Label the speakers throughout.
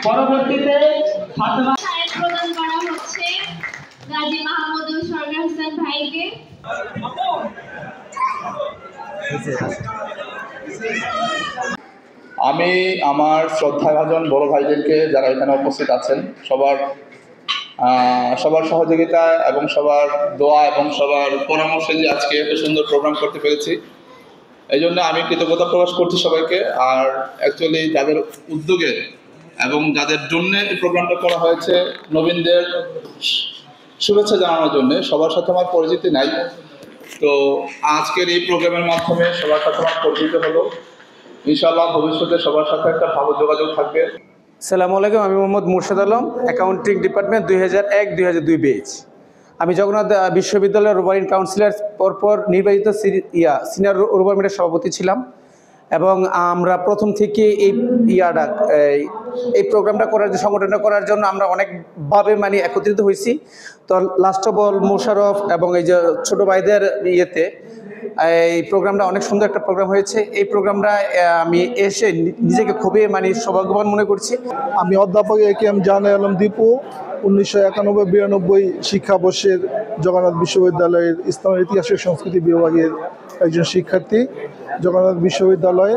Speaker 1: পরবর্তীতে ফাতেমা
Speaker 2: প্রদান করা হচ্ছে গাজী মাহমুদুল সরকার হোসেন ভাইকে।
Speaker 3: আমি আমার শ্রদ্ধাভাজন বড় ভাইদেরকে যারা এখানে উপস্থিত আছেন সবার সহযোগিতা এবং সবার দোয়া এবং সবার পরামর্শে যে আজকে এত সুন্দর প্রোগ্রাম করতে পেরেছি, এই জন্য আমি কৃতজ্ঞতা প্রকাশ করছি সবাইকে। আর অ্যাকচুয়ালি যাদের উদ্যোগে এবং যাদের জন্য এই প্রোগ্রামটা করা হয়েছে, নবীনদের শুভেচ্ছা জানানোর জন্য, সবার সাথে আমার পরিচিতি নাই, তো আজকের এই প্রোগ্রামের মাধ্যমে সবার সাথে আমার পরিচিত হলো। ইনশাআল্লাহ ভবিষ্যতে সবার সাথে একটা ভালো যোগাযোগ থাকবে।
Speaker 4: আসসালামু আলাইকুম, আমি Mohammad Murshed Alam, accounting department 2001-2002 batch. আমি জগন্নাথ বিশ্ববিদ্যালয়ের রুবারিন কাউন্সিলর পরপর নির্বাচিত সিনিয়র রুবারিনের সভাপতি ছিলাম, এবং আমরা প্রথম থেকে এই প্রোগ্রামটা করার যে সংগঠনটা করার জন্য আমরা অনেকভাবে একত্রিত হয়েছি। তো লাস্ট অফ অল মোশারফ এবং এই যে ছোটো ভাইদের ইয়েতে এই প্রোগ্রামটা অনেক সুন্দর একটা প্রোগ্রাম হয়েছে। এই প্রোগ্রামটা আমি এসে নিজেকে খুবই সৌভাগ্যবান মনে করছি।
Speaker 5: আমি অধ্যাপক এ.কে.এম. জাহান আলম দীপু, 1991-92 শিক্ষাবর্ষের জগন্নাথ বিশ্ববিদ্যালয়ের ইসলামের ইতিহাস ও সংস্কৃতি বিভাগের একজন শিক্ষার্থী। জগন্নাথ বিশ্ববিদ্যালয়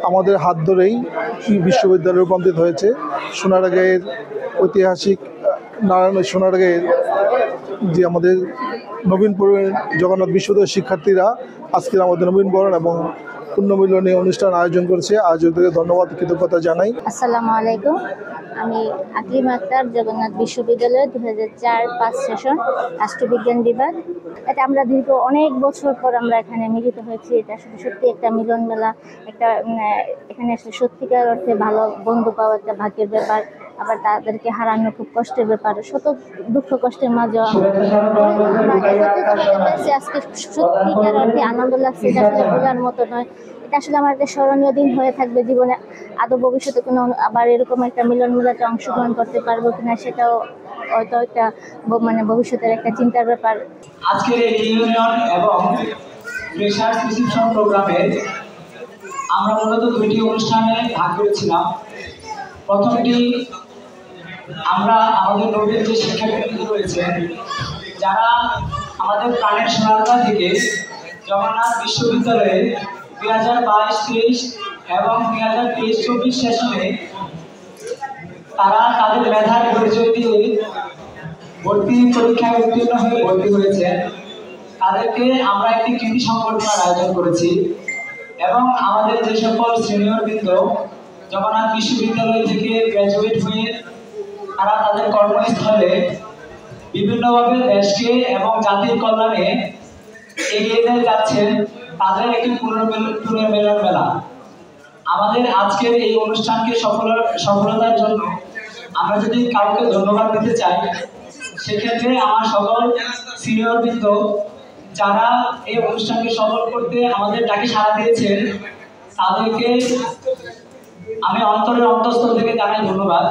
Speaker 5: আমাদের হাত ধরেই বিশ্ববিদ্যালয়ে রূপান্তরিত হয়েছে। সোনারগাঁয়ের ঐতিহাসিক সোনারগাঁয়ের যে আমাদের নবীনবরণ জগন্নাথ বিশ্ববিদ্যালয়ের শিক্ষার্থীরা আজকের আমাদের নবীনবরণ এবং পুণ্যমিলনী অনুষ্ঠান আয়োজন করেছে। আয়োজকদেরকে ধন্যবাদ, কৃতজ্ঞতা জানাই।
Speaker 6: আসসালামু আলাইকুম, আমি আকলিমা আক্তার, জগন্নাথ বিশ্ববিদ্যালয় 2004-05 সেশন রাষ্ট্রবিজ্ঞান বিভাগ। এটা আমরা দীর্ঘ অনেক বছর পর আমরা এখানে মিলিত হয়েছি। এটা সত্যি একটা মিলন মেলা, একটা এখানে সত্যিকার অর্থে ভালো বন্ধু পাওয়া একটা ভাগ্যের ব্যাপার। আবার তাদেরকে হারানো খুব কষ্টের ব্যাপার। শত দুঃখ কষ্টের মাঝে আজকে সত্যিকার অর্থে আনন্দ লাগছে। এটা আসলে বোঝার মতো নয়। এটা আসলে আমার একটা স্মরণীয় দিন হয়ে থাকবে জীবনে। আদৌ ভবিষ্যতে কোনো আবার এরকম একটা মিলন মেলাতে অংশগ্রহণ করতে পারবো কিনা সেটাও হয়তো একটা ভবিষ্যতের একটা চিন্তার ব্যাপার।
Speaker 1: আজকের এই ইউনিয়ন এবং ফ্রেশার্স রিসেপশন প্রোগ্রামে আমরা মূলত দুইটি অনুষ্ঠানে ভাগ করেছিলাম। প্রথমটি আমরা আমাদের নবীন যে শিক্ষার্থী রয়েছে, যারা আমাদের প্রাণের সোনারগাঁ থেকে জগন্নাথ বিশ্ববিদ্যালয়ে 2022-23 এবং 2023-24 সেশনে তারা তাদের মেধার পরিচয় দিয়ে ভর্তি পরীক্ষায় উত্তীর্ণ হয়ে ভর্তি হয়েছে, তাদেরকে আমরা একটি কৃতি সংবর্ধনার আয়োজন করেছি। এবং আমাদের যে সকল সিনিয়র বৃন্দ জগন্নাথ বিশ্ববিদ্যালয় থেকে গ্র্যাজুয়েট হয়ে তারা তাদের কর্মস্থলে বিভিন্নভাবে দেশকে এবং জাতির কল্যাণে এগিয়ে নিয়ে যাচ্ছেন, তাদের একটি পুনর্মিলন মেলা। আমাদের আজকের এই অনুষ্ঠানকে সফলতার জন্য আমরা যদি কাউকে ধন্যবাদ দিতে চাই, সেক্ষেত্রে আমার সকল সিনিয়র বৃন্দ যারা এই অনুষ্ঠানকে সফল করতে আমাদের ডাকে সাড়া দিয়েছেন, তাদেরকে আমি অন্তরের অন্তঃস্থল থেকে জানাই ধন্যবাদ।